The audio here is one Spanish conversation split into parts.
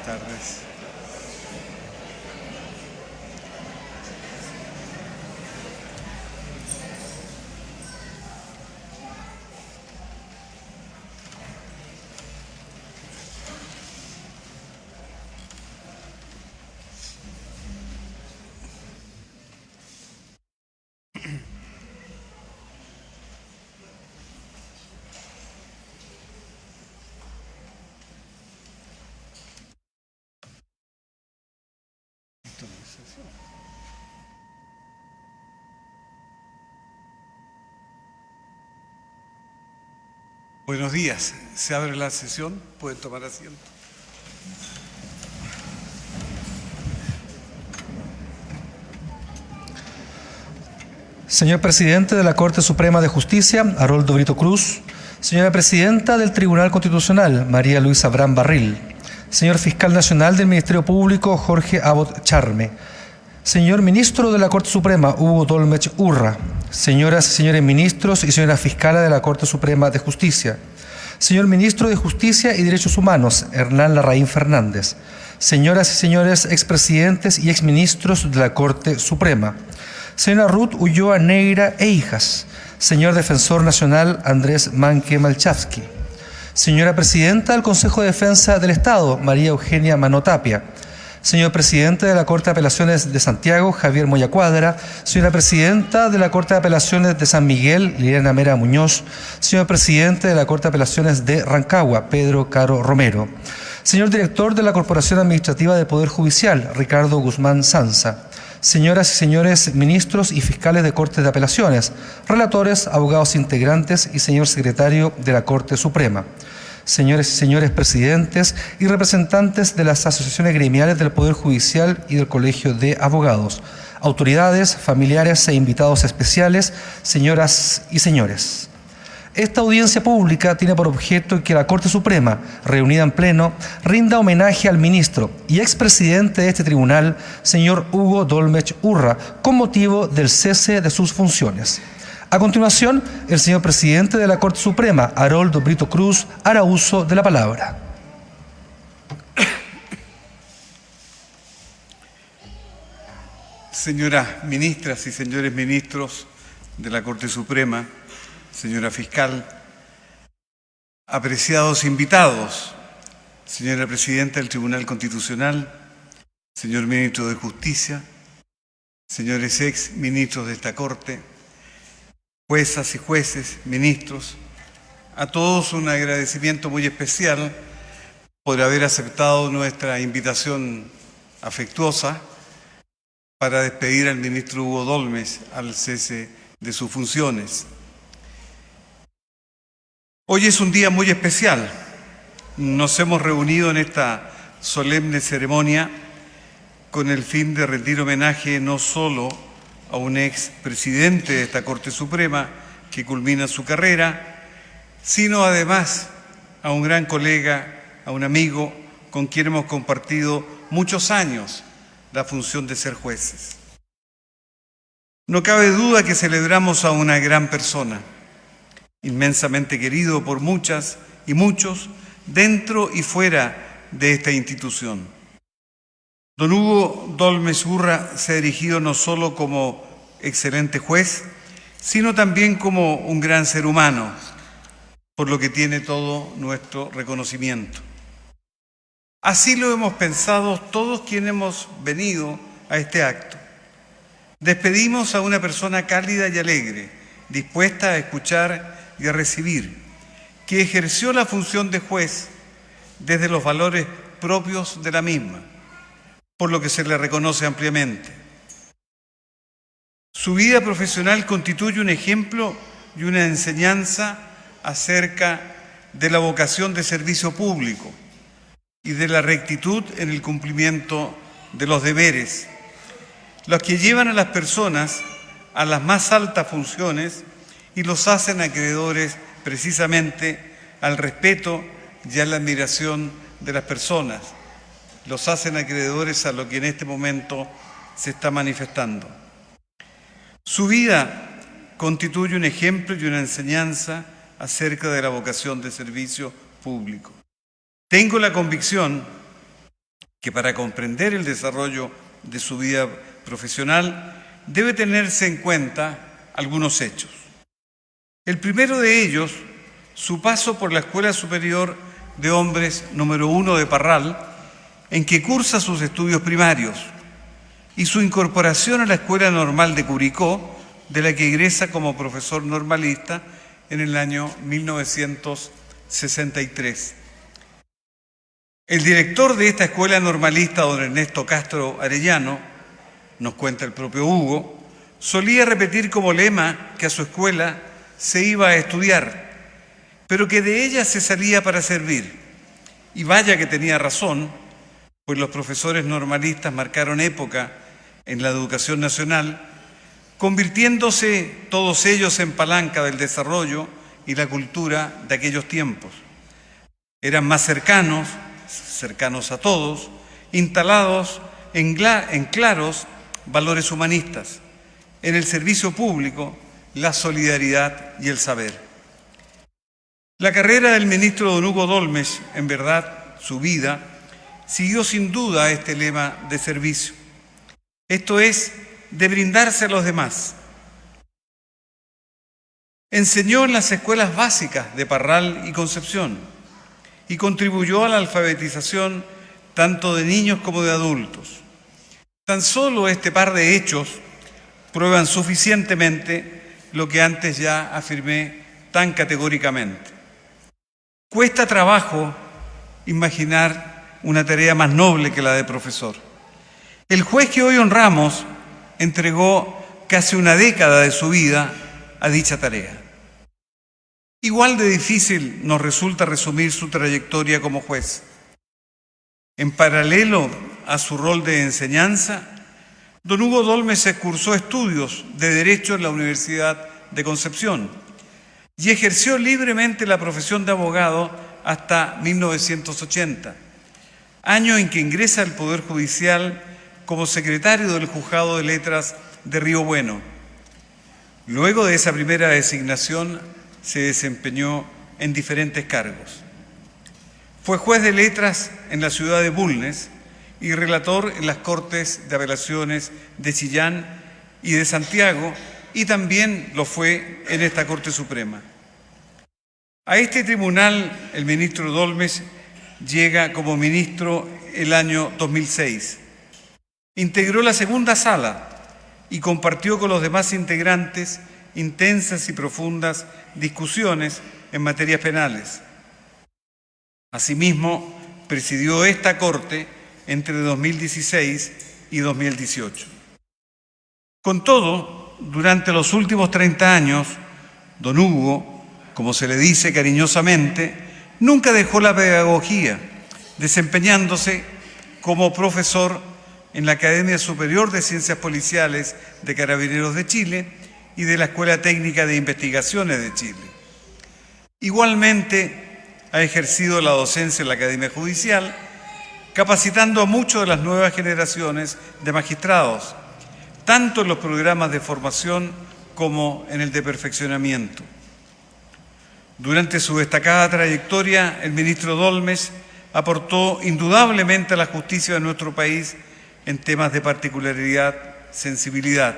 tardes. Buenos días. Se abre la sesión. Pueden tomar asiento. Señor Presidente de la Corte Suprema de Justicia, Haroldo Brito Cruz. Señora Presidenta del Tribunal Constitucional, María Luisa Abraham Barril. Señor Fiscal Nacional del Ministerio Público, Jorge Abbott Charme. Señor Ministro de la Corte Suprema, Hugo Dolmech Urra. Señoras y señores ministros y señora Fiscala de la Corte Suprema de Justicia. Señor Ministro de Justicia y Derechos Humanos, Hernán Larraín Fernández. Señoras y señores expresidentes y exministros de la Corte Suprema. Señora Ruth Ulloa Neira e hijas. Señor Defensor Nacional Andrés Manque Malchavsky. Señora Presidenta del Consejo de Defensa del Estado, María Eugenia Manotapia. Señor Presidente de la Corte de Apelaciones de Santiago, Javier Moyacuadra. Señora Presidenta de la Corte de Apelaciones de San Miguel, Liliana Mera Muñoz. Señor Presidente de la Corte de Apelaciones de Rancagua, Pedro Caro Romero. Señor Director de la Corporación Administrativa de Poder Judicial, Ricardo Guzmán Sanza. Señoras y señores ministros y fiscales de Cortes de Apelaciones, relatores, abogados integrantes y señor secretario de la Corte Suprema. Señores y señores presidentes y representantes de las asociaciones gremiales del Poder Judicial y del Colegio de Abogados, autoridades, familiares e invitados especiales, señoras y señores. Esta audiencia pública tiene por objeto que la Corte Suprema, reunida en pleno, rinda homenaje al ministro y expresidente de este tribunal, señor Hugo Dolmech Urra, con motivo del cese de sus funciones. A continuación, el señor presidente de la Corte Suprema, Haroldo Brito Cruz, hará uso de la palabra. Señoras ministras y señores ministros de la Corte Suprema, señora fiscal, apreciados invitados, señora presidenta del Tribunal Constitucional, señor ministro de Justicia, señores ex ministros de esta Corte, juezas y jueces, ministros, a todos un agradecimiento muy especial por haber aceptado nuestra invitación afectuosa para despedir al ministro Hugo Dolmech al cese de sus funciones. Hoy es un día muy especial. Nos hemos reunido en esta solemne ceremonia con el fin de rendir homenaje no solo a un ex presidente de esta Corte Suprema que culmina su carrera, sino además a un gran colega, a un amigo con quien hemos compartido muchos años la función de ser jueces. No cabe duda que celebramos a una gran persona, inmensamente querido por muchas y muchos dentro y fuera de esta institución. Don Hugo Dolmech Urra se ha erigido no solo como excelente juez, sino también como un gran ser humano, por lo que tiene todo nuestro reconocimiento. Así lo hemos pensado todos quienes hemos venido a este acto. Despedimos a una persona cálida y alegre, dispuesta a escuchar y a recibir, que ejerció la función de juez desde los valores propios de la misma, por lo que se le reconoce ampliamente. Su vida profesional constituye un ejemplo y una enseñanza acerca de la vocación de servicio público y de la rectitud en el cumplimiento de los deberes, los que llevan a las personas a las más altas funciones y los hacen acreedores precisamente al respeto y a la admiración de las personas. Los hacen acreedores a lo que en este momento se está manifestando. Su vida constituye un ejemplo y una enseñanza acerca de la vocación de servicio público. Tengo la convicción que para comprender el desarrollo de su vida profesional debe tenerse en cuenta algunos hechos. El primero de ellos, su paso por la Escuela Superior de Hombres número 1 de Parral, en que cursa sus estudios primarios, y su incorporación a la Escuela Normal de Curicó, de la que egresa como profesor normalista en el año 1963. El director de esta escuela normalista, don Ernesto Castro Arellano, nos cuenta el propio Hugo, solía repetir como lema que a su escuela se iba a estudiar, pero que de ella se salía para servir. Y vaya que tenía razón, pues los profesores normalistas marcaron época en la educación nacional, convirtiéndose todos ellos en palanca del desarrollo y la cultura de aquellos tiempos. Eran más cercanos a todos, instalados en claros valores humanistas, en el servicio público, la solidaridad y el saber. La carrera del ministro don Hugo Dólmez, en verdad, su vida, siguió sin duda este lema de servicio. Esto es, de brindarse a los demás. Enseñó en las escuelas básicas de Parral y Concepción y contribuyó a la alfabetización tanto de niños como de adultos. Tan solo este par de hechos prueban suficientemente lo que antes ya afirmé tan categóricamente. Cuesta trabajo imaginar una tarea más noble que la de profesor. El juez que hoy honramos entregó casi una década de su vida a dicha tarea. Igual de difícil nos resulta resumir su trayectoria como juez. En paralelo a su rol de enseñanza, don Hugo Dólmez cursó estudios de Derecho en la Universidad de Concepción y ejerció libremente la profesión de abogado hasta 1980, año en que ingresa al Poder Judicial como secretario del Juzgado de Letras de Río Bueno. Luego de esa primera designación se desempeñó en diferentes cargos. Fue juez de letras en la ciudad de Bulnes y relator en las Cortes de Apelaciones de Chillán y de Santiago, y también lo fue en esta Corte Suprema. A este tribunal el ministro Dólmez llega como ministro el año 2006. Integró la segunda sala y compartió con los demás integrantes intensas y profundas discusiones en materias penales. Asimismo, presidió esta Corte entre 2016 y 2018. Con todo, durante los últimos 30 años, don Hugo, como se le dice cariñosamente, nunca dejó la pedagogía, desempeñándose como profesor en la Academia Superior de Ciencias Policiales de Carabineros de Chile y de la Escuela Técnica de Investigaciones de Chile. Igualmente, ha ejercido la docencia en la Academia Judicial, capacitando a muchas de las nuevas generaciones de magistrados, tanto en los programas de formación como en el de perfeccionamiento. Durante su destacada trayectoria, el ministro Dólmez aportó indudablemente a la justicia de nuestro país en temas de particularidad, sensibilidad.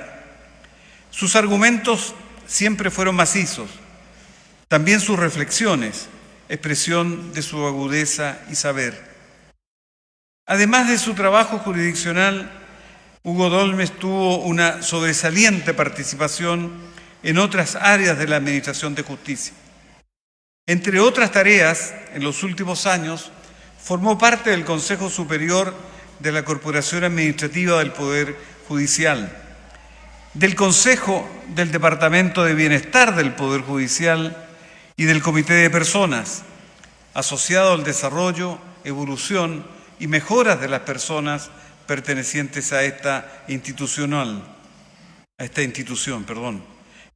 Sus argumentos siempre fueron macizos, también sus reflexiones, expresión de su agudeza y saber. Además de su trabajo jurisdiccional, Hugo Dólmez tuvo una sobresaliente participación en otras áreas de la Administración de Justicia. Entre otras tareas, en los últimos años, formó parte del Consejo Superior de la Corporación Administrativa del Poder Judicial, del Consejo del Departamento de Bienestar del Poder Judicial y del Comité de Personas, asociado al desarrollo, evolución y mejoras de las personas pertenecientes a esta institución,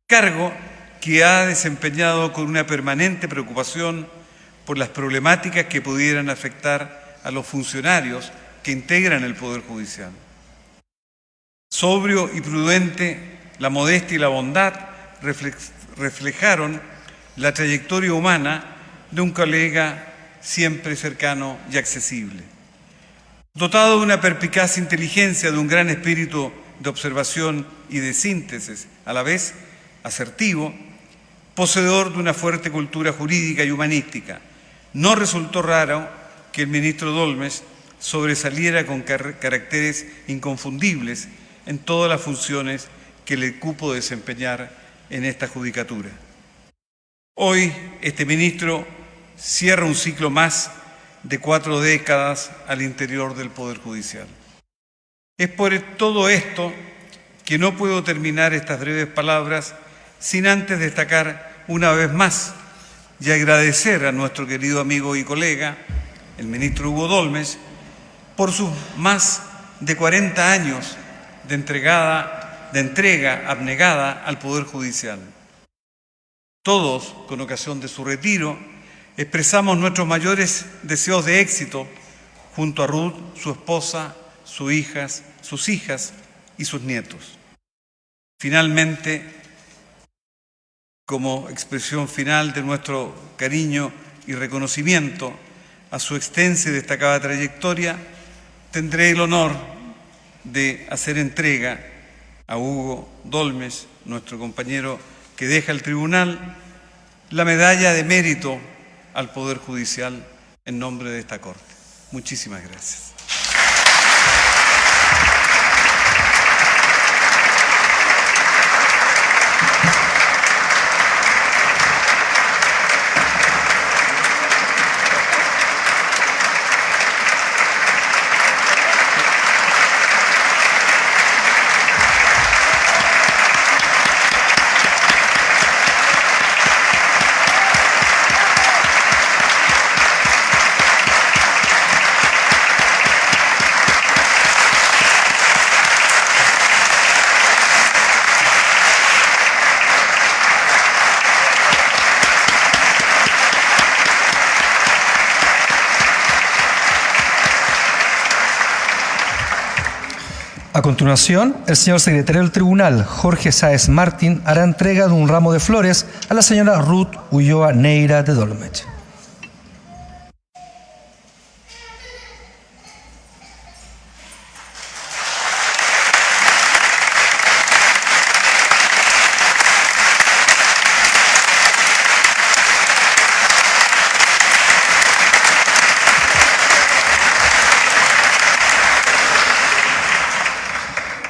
cargo que ha desempeñado con una permanente preocupación por las problemáticas que pudieran afectar a los funcionarios que integran el Poder Judicial. Sobrio y prudente, la modestia y la bondad reflejaron la trayectoria humana de un colega siempre cercano y accesible. Dotado de una perspicaz inteligencia, de un gran espíritu de observación y de síntesis, a la vez asertivo, poseedor de una fuerte cultura jurídica y humanística, no resultó raro que el ministro Dolmes sobresaliera con caracteres inconfundibles en todas las funciones que le cupo desempeñar en esta judicatura. Hoy, este ministro cierra un ciclo más de 4 décadas al interior del Poder Judicial. Es por todo esto que no puedo terminar estas breves palabras sin antes destacar una vez más y agradecer a nuestro querido amigo y colega, el ministro Hugo Dolmes, por sus más de 40 años de entrega abnegada al Poder Judicial. Todos, con ocasión de su retiro, expresamos nuestros mayores deseos de éxito junto a Ruth, su esposa, sus hijas y sus nietos. Finalmente, como expresión final de nuestro cariño y reconocimiento a su extensa y destacada trayectoria, tendré el honor de hacer entrega a Hugo Dolmes, nuestro compañero que deja el tribunal, la medalla de mérito al Poder Judicial en nombre de esta Corte. Muchísimas gracias. A continuación, el señor secretario del Tribunal, Jorge Sáez Martín, hará entrega de un ramo de flores a la señora Ruth Ulloa Neira de Dolmetsch.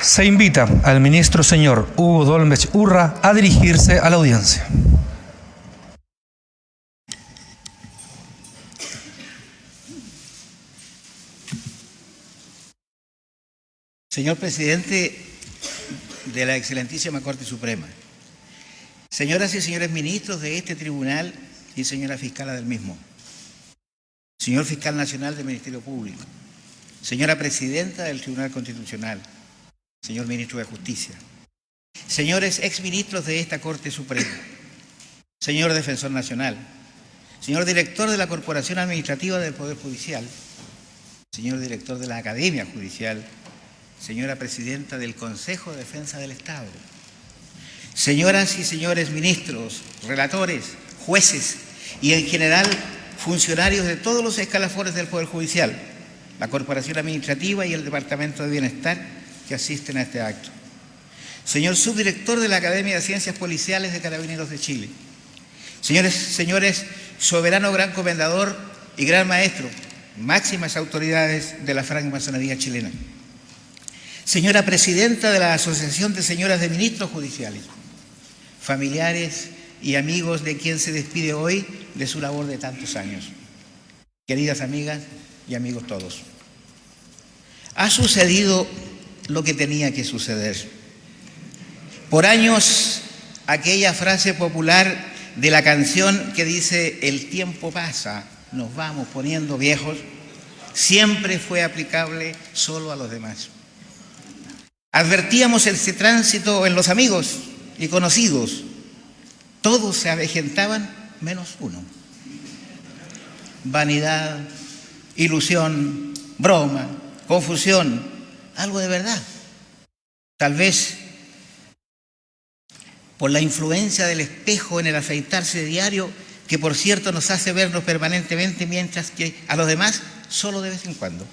Se invita al ministro señor Hugo Dolmetsch Urra a dirigirse a la audiencia. Señor presidente de la excelentísima Corte Suprema, señoras y señores ministros de este tribunal y señora fiscala del mismo, señor fiscal nacional del Ministerio Público, señora presidenta del Tribunal Constitucional, señor ministro de Justicia, señores exministros de esta Corte Suprema, señor defensor nacional, señor director de la Corporación Administrativa del Poder Judicial, señor director de la Academia Judicial, señora presidenta del Consejo de Defensa del Estado, señoras y señores ministros, relatores, jueces y en general funcionarios de todos los escalafones del Poder Judicial, la Corporación Administrativa y el Departamento de Bienestar que asisten a este acto. Señor subdirector de la Academia de Ciencias Policiales de Carabineros de Chile. Señores, soberano gran comendador y gran maestro, máximas autoridades de la francmasonería chilena. Señora presidenta de la Asociación de Señoras de Ministros Judiciales. Familiares y amigos de quien se despide hoy de su labor de tantos años. Queridas amigas y amigos todos. Ha sucedido lo que tenía que suceder. Por años, aquella frase popular de la canción que dice "el tiempo pasa, nos vamos poniendo viejos", siempre fue aplicable solo a los demás. Advertíamos ese tránsito en los amigos y conocidos. Todos se avejentaban menos uno. Vanidad, ilusión, broma, confusión, algo de verdad. Tal vez por la influencia del espejo en el afeitarse diario, que por cierto nos hace vernos permanentemente, mientras que a los demás solo de vez en cuando.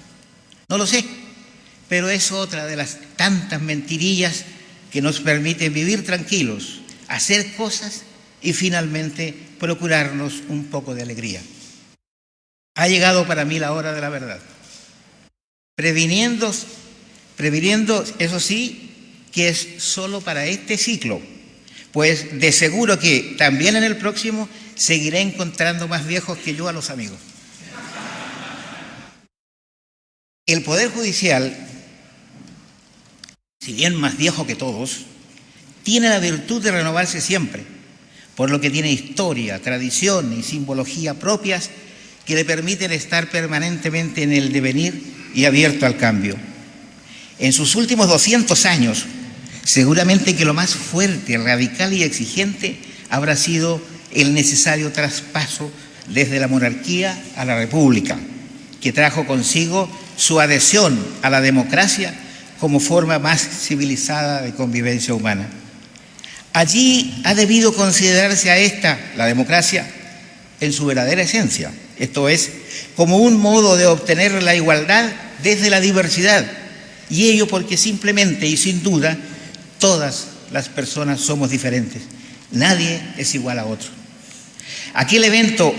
No lo sé, pero es otra de las tantas mentirillas que nos permiten vivir tranquilos, hacer cosas y finalmente procurarnos un poco de alegría. Ha llegado para mí la hora de la verdad, previniendo, eso sí, que es solo para este ciclo, pues de seguro que también en el próximo seguiré encontrando más viejos que yo a los amigos. El Poder Judicial, si bien más viejo que todos, tiene la virtud de renovarse siempre, por lo que tiene historia, tradición y simbología propias que le permiten estar permanentemente en el devenir y abierto al cambio. En sus últimos 200 años, seguramente que lo más fuerte, radical y exigente habrá sido el necesario traspaso desde la monarquía a la república, que trajo consigo su adhesión a la democracia como forma más civilizada de convivencia humana. Allí ha debido considerarse a esta, la democracia, en su verdadera esencia, esto es, como un modo de obtener la igualdad desde la diversidad, y ello porque simplemente y sin duda todas las personas somos diferentes, nadie es igual a otro. Aquel evento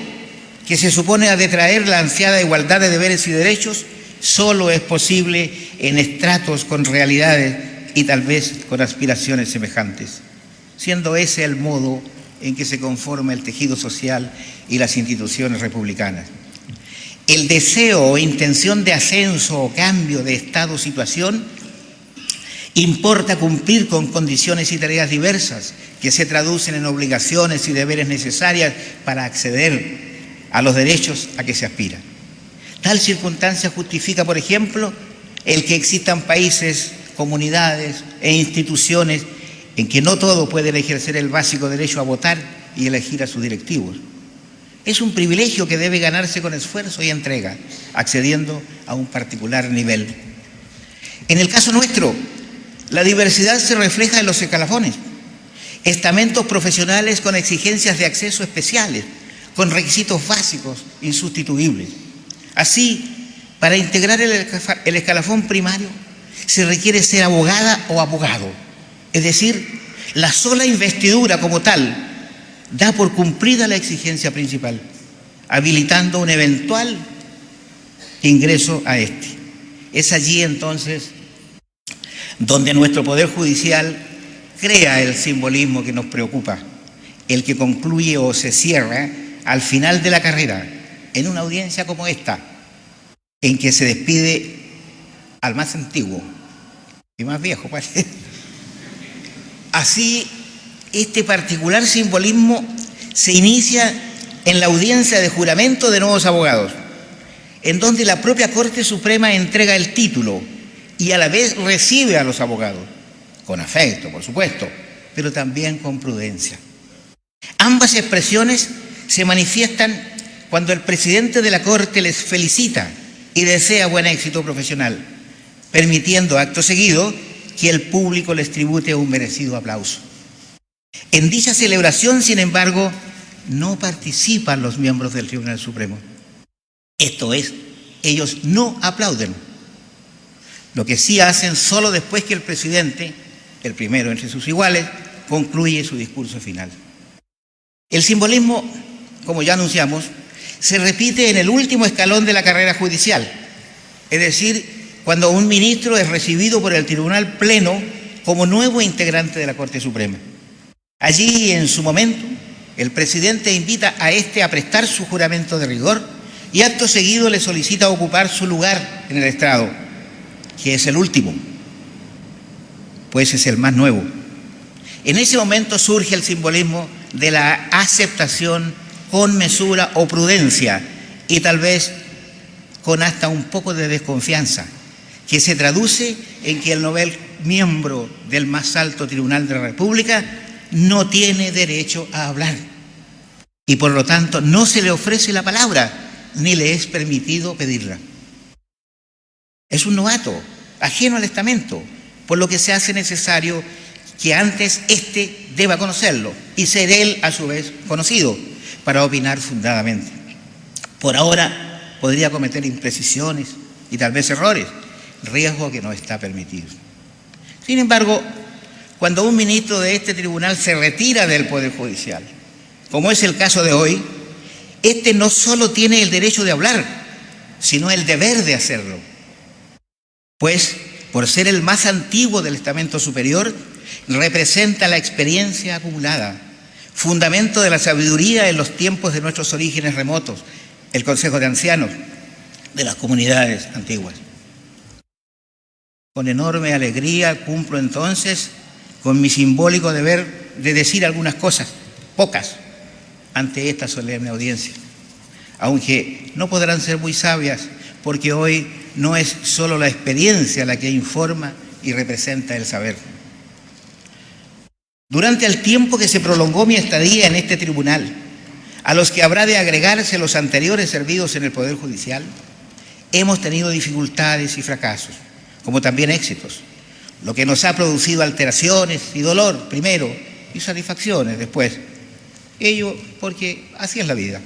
que se supone ha de traer la ansiada igualdad de deberes y derechos solo es posible en estratos con realidades y tal vez con aspiraciones semejantes, siendo ese el modo en que se conforma el tejido social y las instituciones republicanas. El deseo o intención de ascenso o cambio de estado o situación importa cumplir con condiciones y tareas diversas que se traducen en obligaciones y deberes necesarias para acceder a los derechos a que se aspira. Tal circunstancia justifica, por ejemplo, el que existan países, comunidades e instituciones en que no todos pueden ejercer el básico derecho a votar y elegir a sus directivos. Es un privilegio que debe ganarse con esfuerzo y entrega, accediendo a un particular nivel. En el caso nuestro, la diversidad se refleja en los escalafones, estamentos profesionales con exigencias de acceso especiales, con requisitos básicos insustituibles. Así, para integrar el escalafón primario, se requiere ser abogada o abogado. Es decir, la sola investidura como tal da por cumplida la exigencia principal, habilitando un eventual ingreso a este. Es allí entonces donde nuestro Poder Judicial crea el simbolismo que nos preocupa, el que concluye o se cierra al final de la carrera, en una audiencia como esta, en que se despide al más antiguo y más viejo, parece. Así, este particular simbolismo se inicia en la audiencia de juramento de nuevos abogados, en donde la propia Corte Suprema entrega el título y a la vez recibe a los abogados, con afecto, por supuesto, pero también con prudencia. Ambas expresiones se manifiestan cuando el presidente de la Corte les felicita y desea buen éxito profesional, permitiendo acto seguido que el público les tribute un merecido aplauso. En dicha celebración, sin embargo, no participan los miembros del Tribunal Supremo. Esto es, ellos no aplauden. Lo que sí hacen solo después que el presidente, el primero entre sus iguales, concluye su discurso final. El simbolismo, como ya anunciamos, se repite en el último escalón de la carrera judicial, es decir, cuando un ministro es recibido por el Tribunal Pleno como nuevo integrante de la Corte Suprema. Allí, en su momento, el presidente invita a éste a prestar su juramento de rigor y acto seguido le solicita ocupar su lugar en el estrado, que es el último, pues es el más nuevo. En ese momento surge el simbolismo de la aceptación con mesura o prudencia y tal vez con hasta un poco de desconfianza, que se traduce en que el novel miembro del más alto tribunal de la República no tiene derecho a hablar y por lo tanto no se le ofrece la palabra ni le es permitido pedirla. Es un novato, ajeno al estamento, por lo que se hace necesario que antes éste deba conocerlo y ser él a su vez conocido para opinar fundadamente. Por ahora podría cometer imprecisiones y tal vez errores, riesgo que no está permitido. Sin embargo, cuando un ministro de este tribunal se retira del Poder Judicial, como es el caso de hoy, este no solo tiene el derecho de hablar, sino el deber de hacerlo. Pues, por ser el más antiguo del estamento superior, representa la experiencia acumulada, fundamento de la sabiduría en los tiempos de nuestros orígenes remotos, el Consejo de Ancianos de las comunidades antiguas. Con enorme alegría cumplo entonces con mi simbólico deber de decir algunas cosas, pocas, ante esta solemne audiencia, aunque no podrán ser muy sabias, porque hoy no es solo la experiencia la que informa y representa el saber. Durante el tiempo que se prolongó mi estadía en este tribunal, a los que habrá de agregarse los anteriores servidos en el Poder Judicial, hemos tenido dificultades y fracasos, como también éxitos, lo que nos ha producido alteraciones y dolor primero y satisfacciones después. Ello porque así es la vida.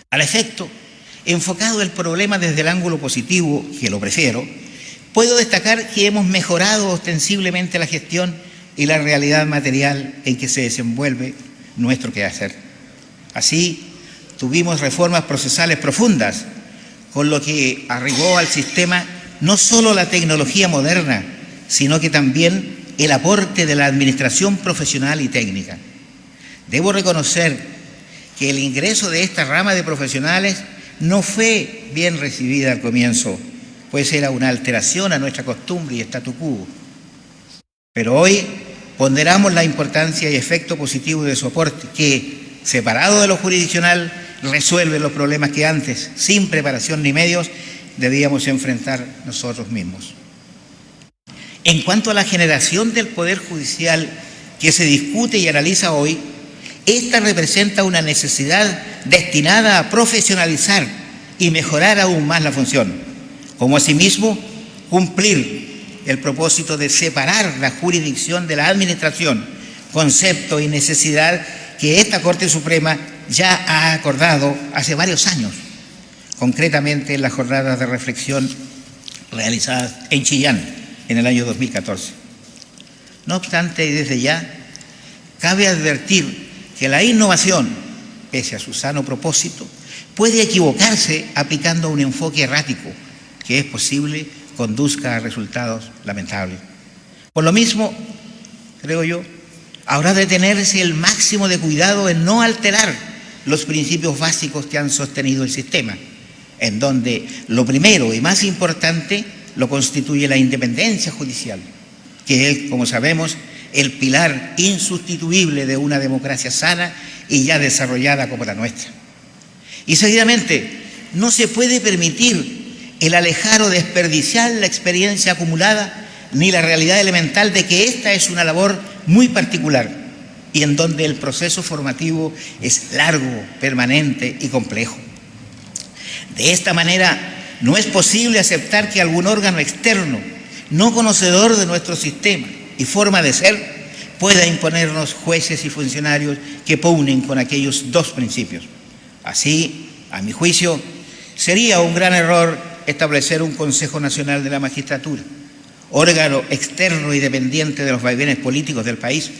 Al efecto, enfocado el problema desde el ángulo positivo, que lo prefiero, puedo destacar que hemos mejorado ostensiblemente la gestión y la realidad material en que se desenvuelve nuestro quehacer. Así, tuvimos reformas procesales profundas, con lo que arribó al sistema no solo la tecnología moderna, sino que también el aporte de la administración profesional y técnica. Debo reconocer que el ingreso de esta rama de profesionales no fue bien recibida al comienzo, pues era una alteración a nuestra costumbre y statu quo. Pero hoy ponderamos la importancia y efecto positivo de su aporte, que, separado de lo jurisdiccional, resuelve los problemas que antes, sin preparación ni medios, debíamos enfrentar nosotros mismos. En cuanto a la generación del Poder Judicial que se discute y analiza hoy, esta representa una necesidad destinada a profesionalizar y mejorar aún más la función, como asimismo cumplir el propósito de separar la jurisdicción de la administración, concepto y necesidad que esta Corte Suprema ya ha acordado hace varios años, concretamente en las jornadas de reflexión realizadas en Chillán en el año 2014. No obstante, y desde ya, cabe advertir que la innovación, pese a su sano propósito, puede equivocarse aplicando un enfoque errático que es posible conduzca a resultados lamentables. Por lo mismo, creo yo, habrá de tenerse el máximo de cuidado en no alterar los principios básicos que han sostenido el sistema, en donde lo primero y más importante lo constituye la independencia judicial, que es, como sabemos, el pilar insustituible de una democracia sana y ya desarrollada como la nuestra. Y seguidamente, no se puede permitir el alejar o desperdiciar la experiencia acumulada ni la realidad elemental de que esta es una labor muy particular y en donde el proceso formativo es largo, permanente y complejo. De esta manera, no es posible aceptar que algún órgano externo, no conocedor de nuestro sistema y forma de ser, pueda imponernos jueces y funcionarios que pugnen con aquellos dos principios. Así, a mi juicio, sería un gran error establecer un Consejo Nacional de la Magistratura, órgano externo y dependiente de los vaivenes políticos del país,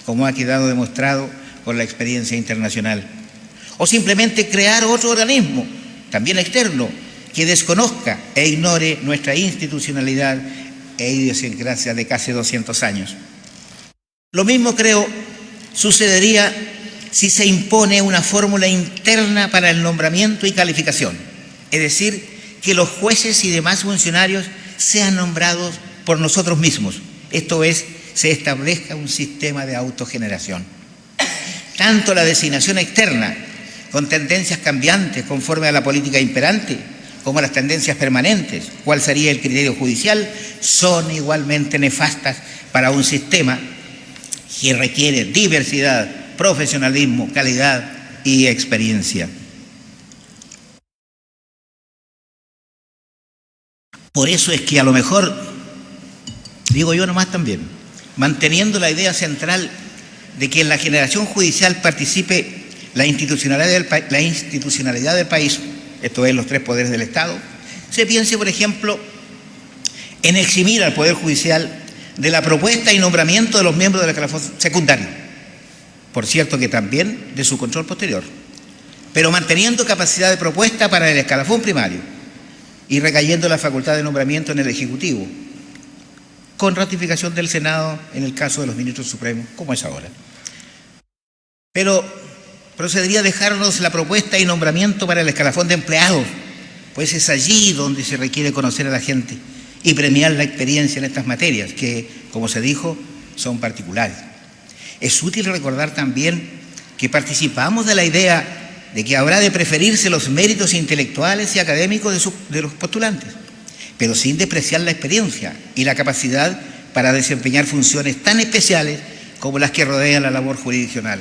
como ha quedado demostrado por la experiencia internacional. O simplemente crear otro organismo, también externo, que desconozca e ignore nuestra institucionalidad e idiosincrasia de casi 200 años. Lo mismo, creo, sucedería si se impone una fórmula interna para el nombramiento y calificación, es decir, que los jueces y demás funcionarios sean nombrados por nosotros mismos, esto es, se establezca un sistema de autogeneración. Tanto la designación externa, con tendencias cambiantes conforme a la política imperante, como las tendencias permanentes, cuál sería el criterio judicial, son igualmente nefastas para un sistema que requiere diversidad, profesionalismo, calidad y experiencia. Por eso es que a lo mejor, digo yo nomás también, manteniendo la idea central de que en la generación judicial participe la institucionalidad del país, esto es, los tres poderes del Estado, se piense, por ejemplo, en eximir al Poder Judicial de la propuesta y nombramiento de los miembros del escalafón secundario, por cierto que también de su control posterior, pero manteniendo capacidad de propuesta para el escalafón primario y recayendo la facultad de nombramiento en el Ejecutivo, con ratificación del Senado en el caso de los ministros supremos, como es ahora. Pero procedería a dejarnos la propuesta y nombramiento para el escalafón de empleados, pues es allí donde se requiere conocer a la gente y premiar la experiencia en estas materias, que, como se dijo, son particulares. Es útil recordar también que participamos de la idea de que habrá de preferirse los méritos intelectuales y académicos de los postulantes, pero sin despreciar la experiencia y la capacidad para desempeñar funciones tan especiales como las que rodean la labor jurisdiccional.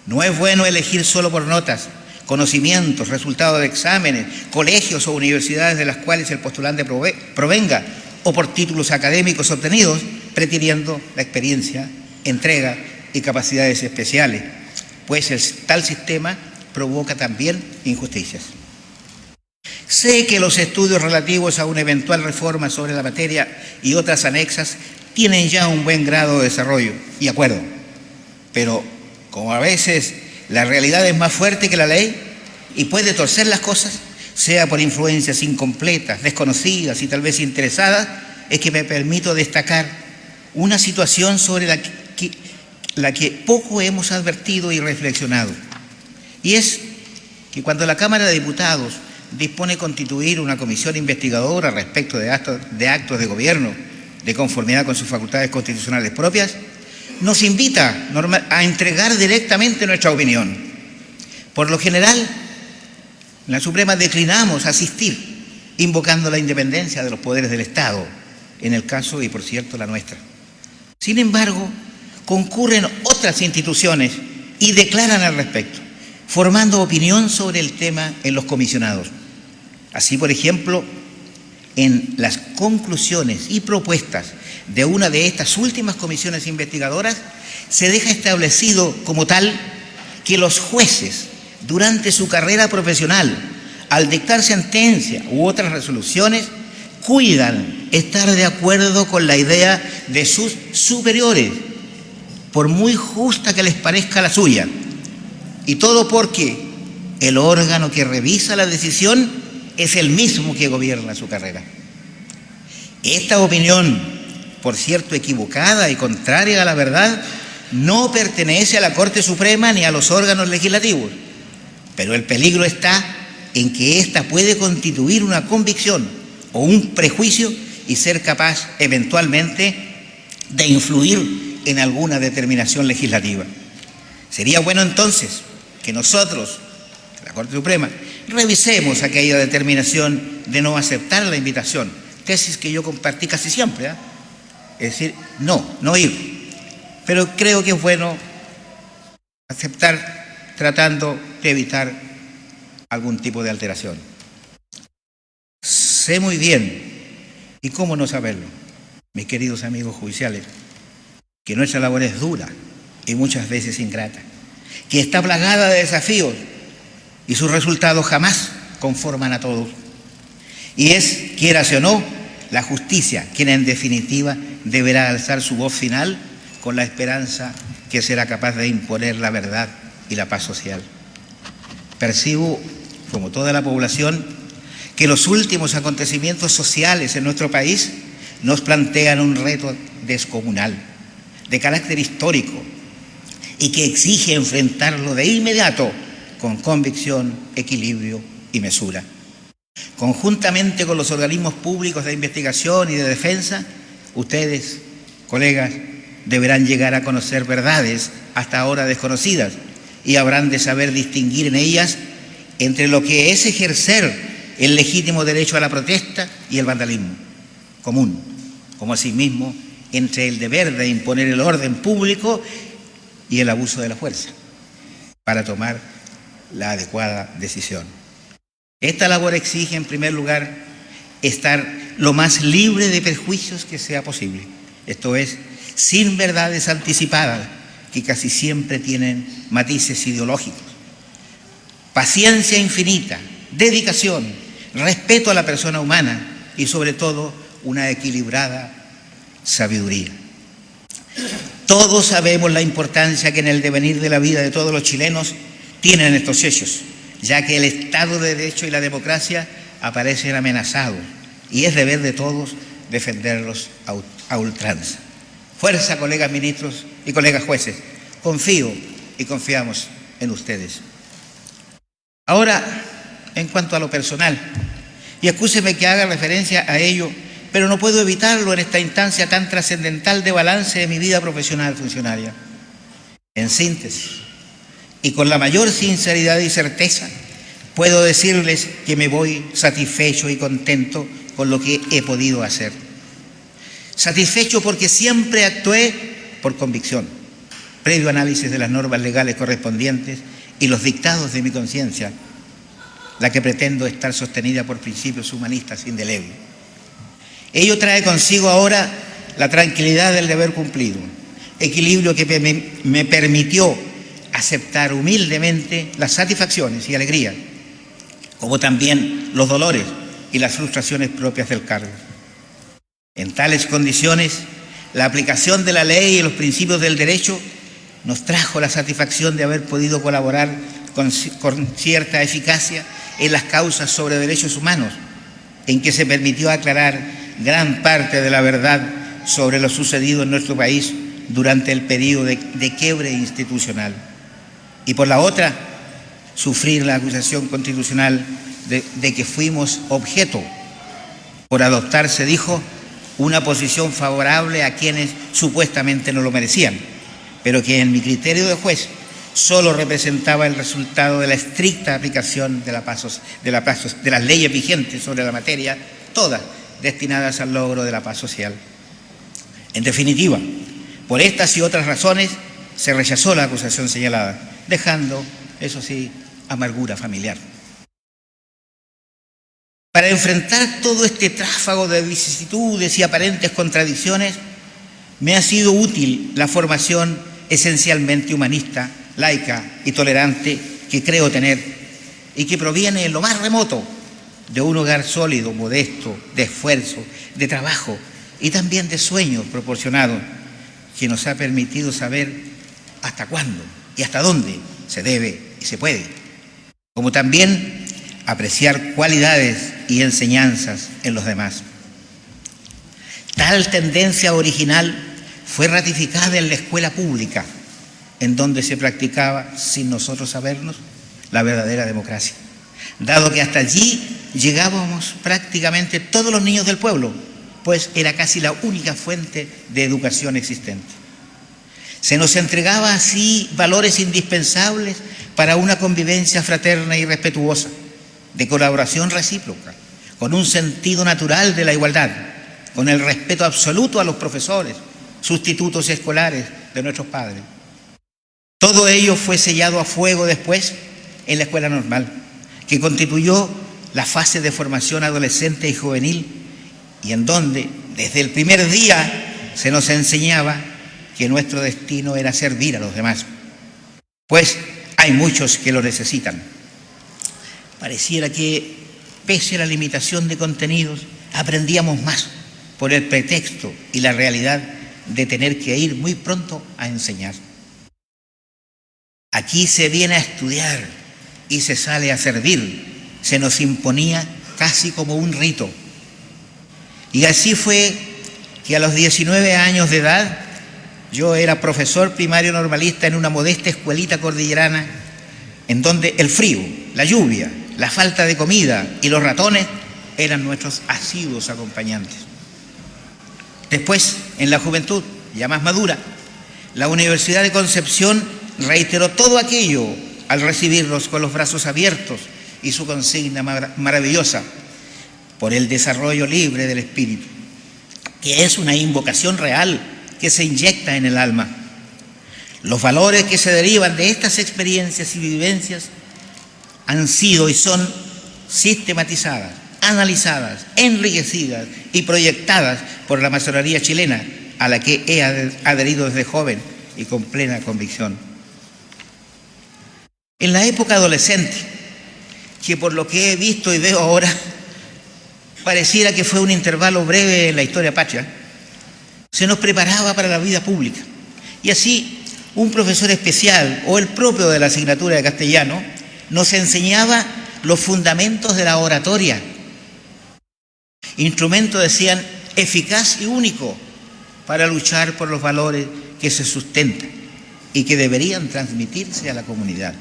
No es bueno elegir solo por notas, conocimientos, resultados de exámenes, colegios o universidades de las cuales el postulante provenga, o por títulos académicos obtenidos, pretendiendo la experiencia, entrega y capacidades especiales, pues tal sistema provoca también injusticias. Sé que los estudios relativos a una eventual reforma sobre la materia y otras anexas tienen ya un buen grado de desarrollo y acuerdo, pero como a veces la realidad es más fuerte que la ley y puede torcer las cosas, sea por influencias incompletas, desconocidas y tal vez interesadas, es que me permito destacar una situación sobre la que poco hemos advertido y reflexionado. Y es que cuando la Cámara de Diputados dispone constituir una comisión investigadora respecto de actos de gobierno de conformidad con sus facultades constitucionales propias, nos invita a entregar directamente nuestra opinión. Por lo general, en la Suprema declinamos asistir, invocando la independencia de los poderes del Estado, en el caso y por cierto la nuestra. Sin embargo, concurren otras instituciones y declaran al respecto, formando opinión sobre el tema en los comisionados. Así, por ejemplo, en las conclusiones y propuestas de una de estas últimas comisiones investigadoras, se deja establecido como tal que los jueces, durante su carrera profesional, al dictar sentencia u otras resoluciones, cuidan estar de acuerdo con la idea de sus superiores, por muy justa que les parezca la suya, y todo porque el órgano que revisa la decisión es el mismo que gobierna su carrera. Esta opinión, por cierto equivocada y contraria a la verdad, no pertenece a la Corte Suprema ni a los órganos legislativos, pero el peligro está en que ésta puede constituir una convicción o un prejuicio y ser capaz eventualmente de influir en alguna determinación legislativa. Sería bueno entonces que nosotros, la Corte Suprema, revisemos aquella determinación de no aceptar la invitación, tesis que yo compartí casi siempre, ¿eh? Es decir, no ir. Pero creo que es bueno aceptar tratando de evitar algún tipo de alteración. Sé muy bien, y cómo no saberlo, mis queridos amigos judiciales, que nuestra labor es dura y muchas veces ingrata, que está plagada de desafíos y sus resultados jamás conforman a todos. Y es, quierase o no, la justicia quien en definitiva deberá alzar su voz final con la esperanza que será capaz de imponer la verdad y la paz social. Percibo, como toda la población, que los últimos acontecimientos sociales en nuestro país nos plantean un reto descomunal, de carácter histórico, y que exige enfrentarlo de inmediato con convicción, equilibrio y mesura. Conjuntamente con los organismos públicos de investigación y de defensa, ustedes, colegas, deberán llegar a conocer verdades hasta ahora desconocidas y habrán de saber distinguir en ellas entre lo que es ejercer el legítimo derecho a la protesta y el vandalismo común, como asimismo entre el deber de imponer el orden público y el abuso de la fuerza para tomar la adecuada decisión. Esta labor exige, en primer lugar, estar lo más libre de prejuicios que sea posible, esto es, sin verdades anticipadas que casi siempre tienen matices ideológicos. Paciencia infinita, dedicación, respeto a la persona humana y sobre todo una equilibrada sabiduría. Todos sabemos la importancia que en el devenir de la vida de todos los chilenos tienen estos hechos, ya que el Estado de Derecho y la democracia aparecen amenazados y es deber de todos defenderlos a ultranza. Fuerza, colegas ministros y colegas jueces, confío y confiamos en ustedes. Ahora, en cuanto a lo personal, y excúseme que haga referencia a ello, pero no puedo evitarlo en esta instancia tan trascendental de balance de mi vida profesional funcionaria. En síntesis, y con la mayor sinceridad y certeza, puedo decirles que me voy satisfecho y contento con lo que he podido hacer. Satisfecho porque siempre actué por convicción, previo análisis de las normas legales correspondientes y los dictados de mi conciencia, la que pretendo estar sostenida por principios humanistas indelebles. Ello trae consigo ahora la tranquilidad del deber cumplido, equilibrio que me permitió aceptar humildemente las satisfacciones y alegrías, como también los dolores y las frustraciones propias del cargo. En tales condiciones, la aplicación de la ley y los principios del derecho nos trajo la satisfacción de haber podido colaborar con cierta eficacia en las causas sobre derechos humanos, en que se permitió aclarar gran parte de la verdad sobre lo sucedido en nuestro país durante el periodo de quiebre institucional. Y por la otra, sufrir la acusación constitucional de que fuimos objeto, por adoptar, se dijo, una posición favorable a quienes supuestamente no lo merecían, pero que en mi criterio de juez solo representaba el resultado de la estricta aplicación de las leyes vigentes sobre la materia, todas destinadas al logro de la paz social. En definitiva, por estas y otras razones se rechazó la acusación señalada, dejando, eso sí, amargura familiar. Para enfrentar todo este tráfago de vicisitudes y aparentes contradicciones, me ha sido útil la formación esencialmente humanista, laica y tolerante que creo tener y que proviene en lo más remoto de un hogar sólido, modesto, de esfuerzo, de trabajo y también de sueños proporcionados, que nos ha permitido saber hasta cuándo y hasta dónde se debe y se puede, como también apreciar cualidades y enseñanzas en los demás. Tal tendencia original fue ratificada en la escuela pública, en donde se practicaba, sin nosotros sabernos, la verdadera democracia, dado que hasta allí llegábamos prácticamente todos los niños del pueblo, pues era casi la única fuente de educación existente. Se nos entregaba así valores indispensables para una convivencia fraterna y respetuosa, de colaboración recíproca, con un sentido natural de la igualdad, con el respeto absoluto a los profesores, sustitutos escolares de nuestros padres. Todo ello fue sellado a fuego después en la escuela normal, que constituyó la fase de formación adolescente y juvenil, y en donde desde el primer día se nos enseñaba que nuestro destino era servir a los demás, pues hay muchos que lo necesitan. Pareciera que, pese a la limitación de contenidos, aprendíamos más por el pretexto y la realidad de tener que ir muy pronto a enseñar. Aquí se viene a estudiar y se sale a servir, se nos imponía casi como un rito. Y así fue que a los 19 años de edad yo era profesor primario normalista en una modesta escuelita cordillerana, en donde el frío, la lluvia, la falta de comida y los ratones eran nuestros asiduos acompañantes. Después, en la juventud, ya más madura, la Universidad de Concepción reiteró todo aquello al recibirnos con los brazos abiertos y su consigna maravillosa por el desarrollo libre del espíritu, que es una invocación real que se inyecta en el alma. Los valores que se derivan de estas experiencias y vivencias han sido y son sistematizadas, analizadas, enriquecidas y proyectadas por la masonería chilena, a la que he adherido desde joven y con plena convicción. En la época adolescente, que por lo que he visto y veo ahora, pareciera que fue un intervalo breve en la historia patria, se nos preparaba para la vida pública. Y así, un profesor especial o el propio de la asignatura de castellano nos enseñaba los fundamentos de la oratoria, instrumento, decían, eficaz y único para luchar por los valores que se sustentan y que deberían transmitirse a la comunidad.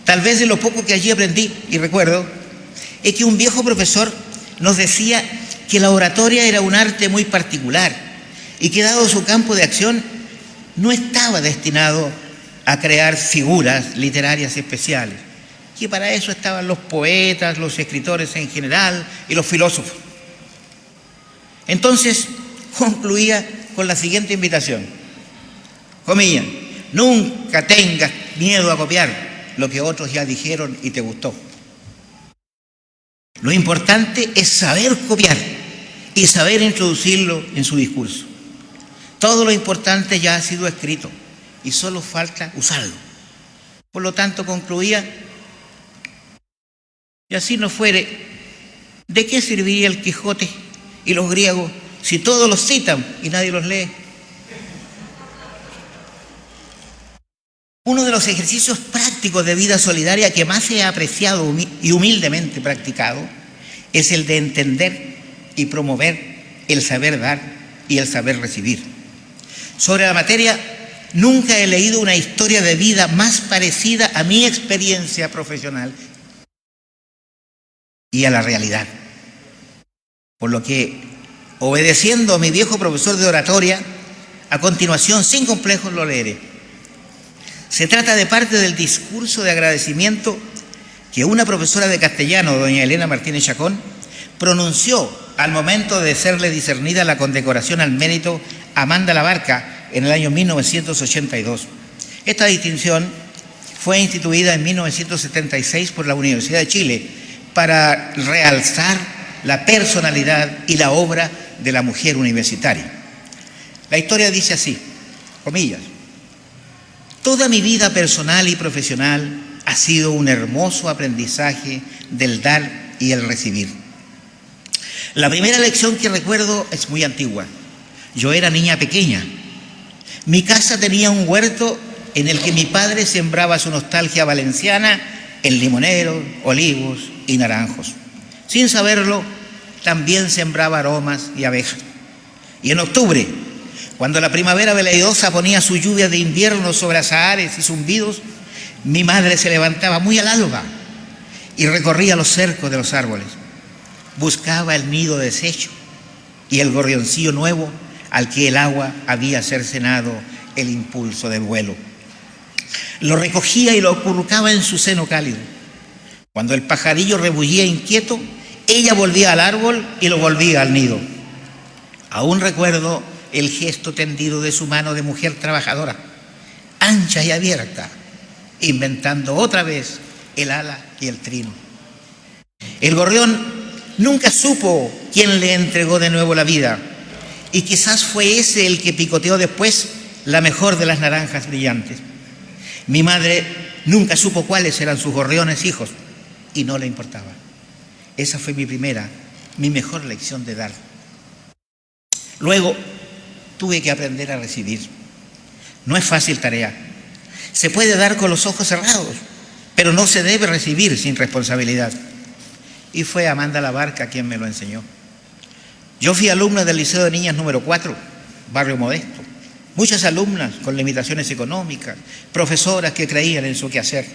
Tal vez de lo poco que allí aprendí y recuerdo es que un viejo profesor nos decía que la oratoria era un arte muy particular y que, dado su campo de acción, no estaba destinado a crear figuras literarias especiales, que para eso estaban los poetas, los escritores en general y los filósofos. Entonces concluía con la siguiente invitación, comillas: nunca tengas miedo a copiar lo que otros ya dijeron y te gustó. Lo importante es saber copiar y saber introducirlo en su discurso. Todo lo importante ya ha sido escrito y solo falta usarlo. Por lo tanto, concluía: y así no fuere, ¿de qué serviría el Quijote y los griegos si todos los citan y nadie los lee? Uno de los ejercicios prácticos de vida solidaria que más he apreciado y humildemente practicado es el de entender y promover el saber dar y el saber recibir. Sobre la materia, nunca he leído una historia de vida más parecida a mi experiencia profesional y a la realidad. Por lo que, obedeciendo a mi viejo profesor de oratoria, a continuación, sin complejos, lo leeré. Se trata de parte del discurso de agradecimiento que una profesora de castellano, doña Elena Martínez Chacón, pronunció al momento de serle discernida la condecoración al mérito Amanda Labarca en el año 1982. Esta distinción fue instituida en 1976 por la Universidad de Chile para realzar la personalidad y la obra de la mujer universitaria. La historia dice así, comillas: toda mi vida personal y profesional ha sido un hermoso aprendizaje del dar y el recibir. La primera lección que recuerdo es muy antigua. Yo era niña pequeña. Mi casa tenía un huerto en el que mi padre sembraba su nostalgia valenciana en limoneros, olivos y naranjos. Sin saberlo, también sembraba aromas y abejas. Y en octubre, cuando la primavera veleidosa ponía su lluvia de invierno sobre azahares y zumbidos, mi madre se levantaba muy al alba y recorría los cercos de los árboles. Buscaba el nido deshecho y el gorrioncillo nuevo al que el agua había cercenado el impulso del vuelo. Lo recogía y lo acurrucaba en su seno cálido. Cuando el pajarillo rebullía inquieto, ella volvía al árbol y lo volvía al nido. Aún recuerdo el gesto tendido de su mano de mujer trabajadora, ancha y abierta, inventando otra vez el ala y el trino. El gorrión nunca supo quién le entregó de nuevo la vida, y quizás fue ese el que picoteó después la mejor de las naranjas brillantes. Mi madre nunca supo cuáles eran sus gorriones hijos, y no le importaba. Esa fue mi mejor lección de dar. Luego tuve que aprender a recibir. No es fácil tarea. Se puede dar con los ojos cerrados, pero no se debe recibir sin responsabilidad. Y fue Amanda Labarca quien me lo enseñó. Yo fui alumna del Liceo de Niñas número 4, barrio Modesto. Muchas alumnas con limitaciones económicas, profesoras que creían en su quehacer.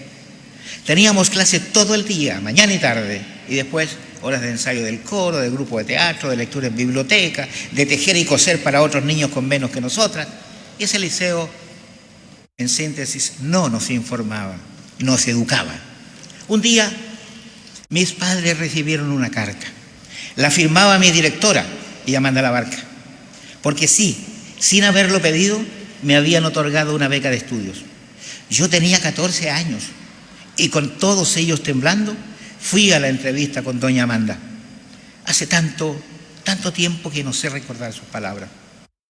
Teníamos clases todo el día, mañana y tarde, y después horas de ensayo del coro, de grupo de teatro, de lectura en biblioteca, de tejer y coser para otros niños con menos que nosotras. Y ese liceo, en síntesis, no nos informaba, nos educaba. Un día, mis padres recibieron una carta. La firmaba mi directora y Amanda Labarca, porque sí, sin haberlo pedido, me habían otorgado una beca de estudios. Yo tenía 14 años y con todos ellos temblando, fui a la entrevista con doña Amanda. Hace tanto tiempo que no sé recordar sus palabras,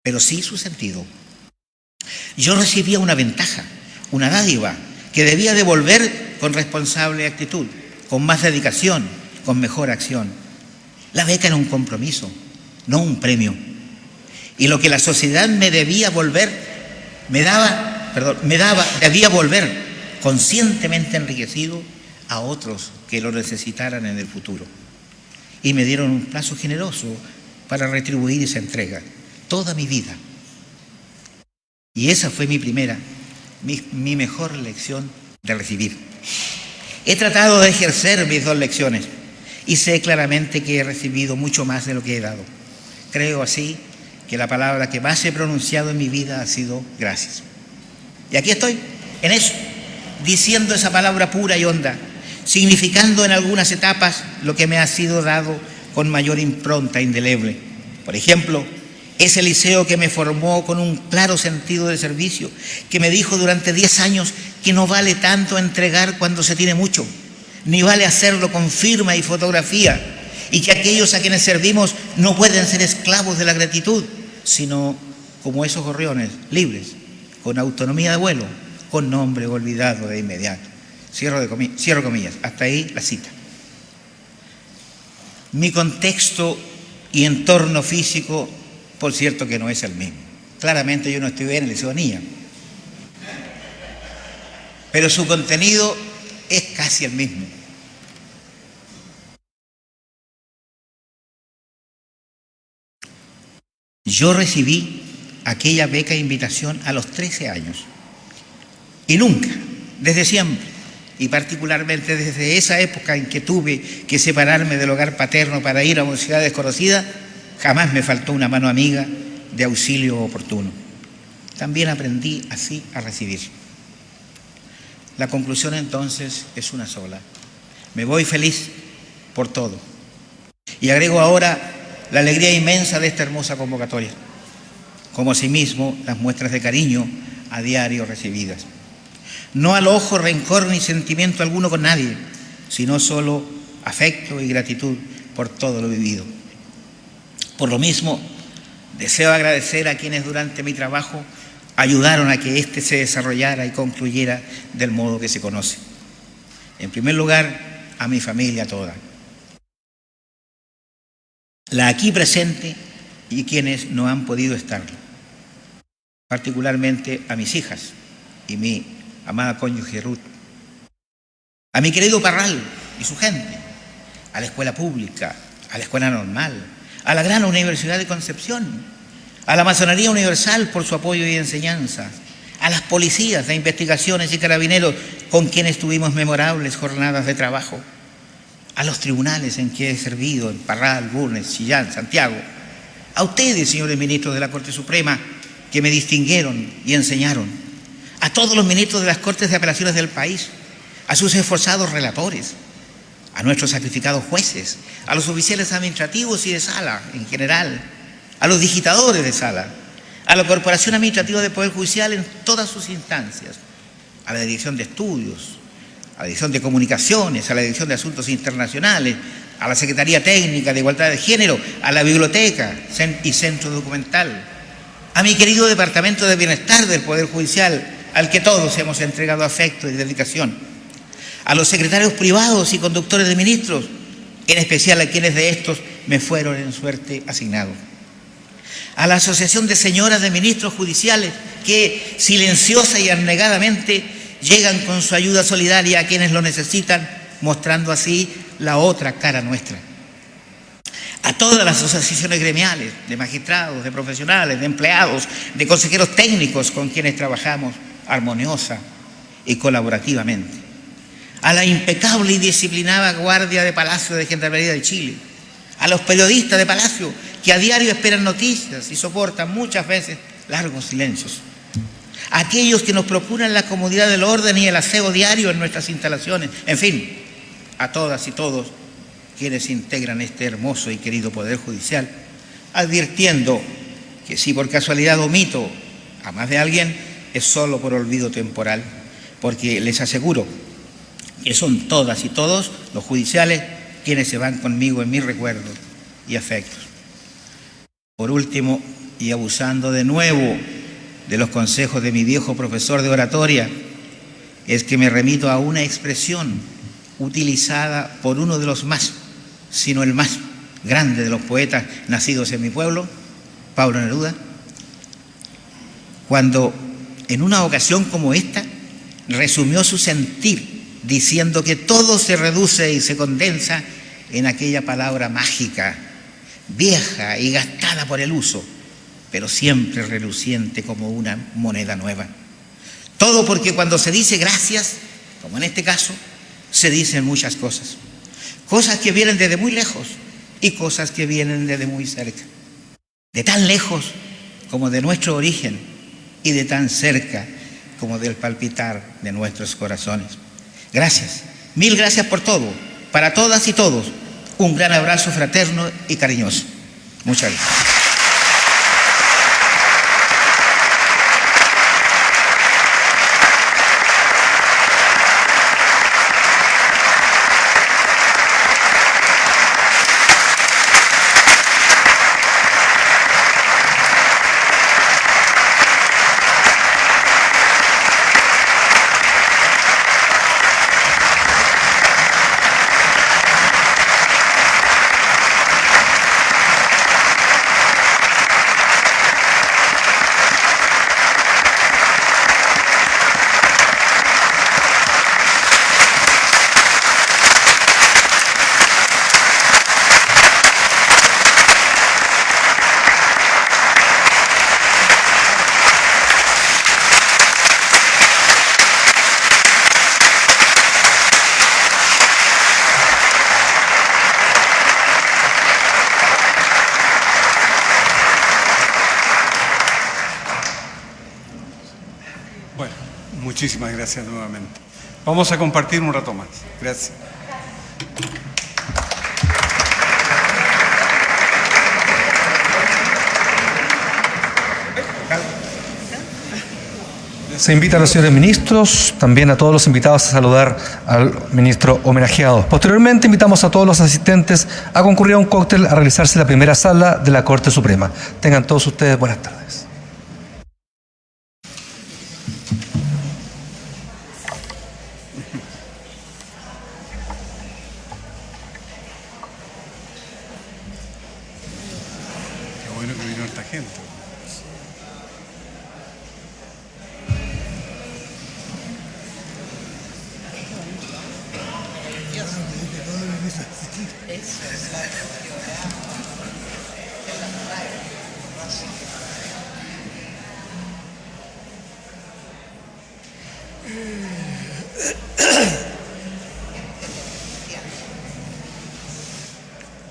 pero sí su sentido. Yo recibía una ventaja, una dádiva, que debía devolver con responsable actitud, con más dedicación, con mejor acción. La beca era un compromiso, no un premio. Y lo que la sociedad me debía debía volver conscientemente enriquecido a otros que lo necesitaran en el futuro. Y me dieron un plazo generoso para retribuir esa entrega, toda mi vida. Y esa fue mi mejor lección de recibir. He tratado de ejercer mis 2 lecciones y sé claramente que he recibido mucho más de lo que he dado. Creo así que la palabra que más he pronunciado en mi vida ha sido gracias. Y aquí estoy, en eso, diciendo esa palabra pura y honda, significando en algunas etapas lo que me ha sido dado con mayor impronta indeleble. Por ejemplo, ese liceo que me formó con un claro sentido de servicio, que me dijo durante 10 años que no vale tanto entregar cuando se tiene mucho, ni vale hacerlo con firma y fotografía, y que aquellos a quienes servimos no pueden ser esclavos de la gratitud, sino como esos gorriones, libres, con autonomía de vuelo, con nombre olvidado de inmediato. Cierro comillas, hasta ahí la cita. Mi contexto y entorno físico, por cierto, que no es el mismo. Claramente yo no estudié en el Liceo Anilla, pero su contenido es casi el mismo. Yo recibí aquella beca de invitación a los 13 años y nunca, desde siempre, y particularmente desde esa época en que tuve que separarme del hogar paterno para ir a una ciudad desconocida, jamás me faltó una mano amiga de auxilio oportuno. También aprendí así a recibir. La conclusión entonces es una sola. Me voy feliz por todo. Y agrego ahora la alegría inmensa de esta hermosa convocatoria, como asimismo las muestras de cariño a diario recibidas. No alojo rencor ni sentimiento alguno con nadie, sino solo afecto y gratitud por todo lo vivido. Por lo mismo, deseo agradecer a quienes durante mi trabajo ayudaron a que éste se desarrollara y concluyera del modo que se conoce. En primer lugar, a mi familia toda, la aquí presente y quienes no han podido estarlo, particularmente a mis hijas y mi amada cónyuge Ruth, a mi querido Parral y su gente, a la escuela pública, a la escuela normal, a la gran Universidad de Concepción, a la Masonería Universal por su apoyo y enseñanza, a las policías de investigaciones y carabineros con quienes tuvimos memorables jornadas de trabajo, a los tribunales en que he servido, en Parral, Bulnes, Chillán, Santiago, a ustedes, señores ministros de la Corte Suprema, que me distinguieron y enseñaron, a todos los ministros de las Cortes de Apelaciones del país, a sus esforzados relatores, a nuestros sacrificados jueces, a los oficiales administrativos y de sala en general, a los digitadores de sala, a la Corporación Administrativa del Poder Judicial en todas sus instancias, a la Dirección de Estudios, a la Dirección de Comunicaciones, a la Dirección de Asuntos Internacionales, a la Secretaría Técnica de Igualdad de Género, a la Biblioteca y Centro Documental, a mi querido Departamento de Bienestar del Poder Judicial, al que todos hemos entregado afecto y dedicación, a los secretarios privados y conductores de ministros, en especial a quienes de estos me fueron en suerte asignados, a la Asociación de Señoras de Ministros Judiciales que silenciosa y abnegadamente llegan con su ayuda solidaria a quienes lo necesitan, mostrando así la otra cara nuestra. A todas las asociaciones gremiales, de magistrados, de profesionales, de empleados, de consejeros técnicos con quienes trabajamos armoniosa y colaborativamente. A la impecable y disciplinada Guardia de Palacio de Gendarmería de Chile. A los periodistas de Palacio que a diario esperan noticias y soportan muchas veces largos silencios. A aquellos que nos procuran la comodidad del orden y el aseo diario en nuestras instalaciones. En fin, a todas y todos quienes integran este hermoso y querido Poder Judicial, advirtiendo que si por casualidad omito a más de alguien, es solo por olvido temporal, porque les aseguro que son todas y todos los judiciales quienes se van conmigo en mis recuerdos y afectos. Por último, y abusando de nuevo de los consejos de mi viejo profesor de oratoria, es que me remito a una expresión utilizada por uno de los más, sino el más grande de los poetas nacidos en mi pueblo, Pablo Neruda, cuando en una ocasión como esta resumió su sentir diciendo que todo se reduce y se condensa en aquella palabra mágica, vieja y gastada por el uso, pero siempre reluciente como una moneda nueva. Todo porque cuando se dice gracias, como en este caso, se dicen muchas cosas. Cosas que vienen desde muy lejos y cosas que vienen desde muy cerca. De tan lejos como de nuestro origen y de tan cerca como del palpitar de nuestros corazones. Gracias, mil gracias por todo, para todas y todos. Un gran abrazo fraterno y cariñoso. Muchas gracias. Bueno, muchísimas gracias nuevamente. Vamos a compartir un rato más. Gracias. Se invita a los señores ministros, también a todos los invitados a saludar al ministro homenajeado. Posteriormente invitamos a todos los asistentes a concurrir a un cóctel a realizarse en la primera sala de la Corte Suprema. Tengan todos ustedes buenas tardes. Qué bueno que vino esta gente.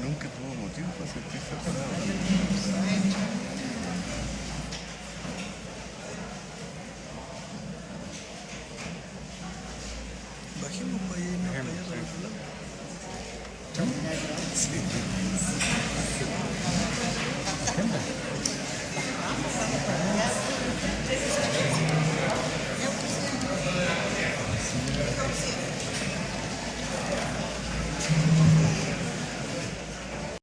Nunca tuvo motivo para sentirse atorado. Bajemos para irnos para allá para el otro lado. Sí.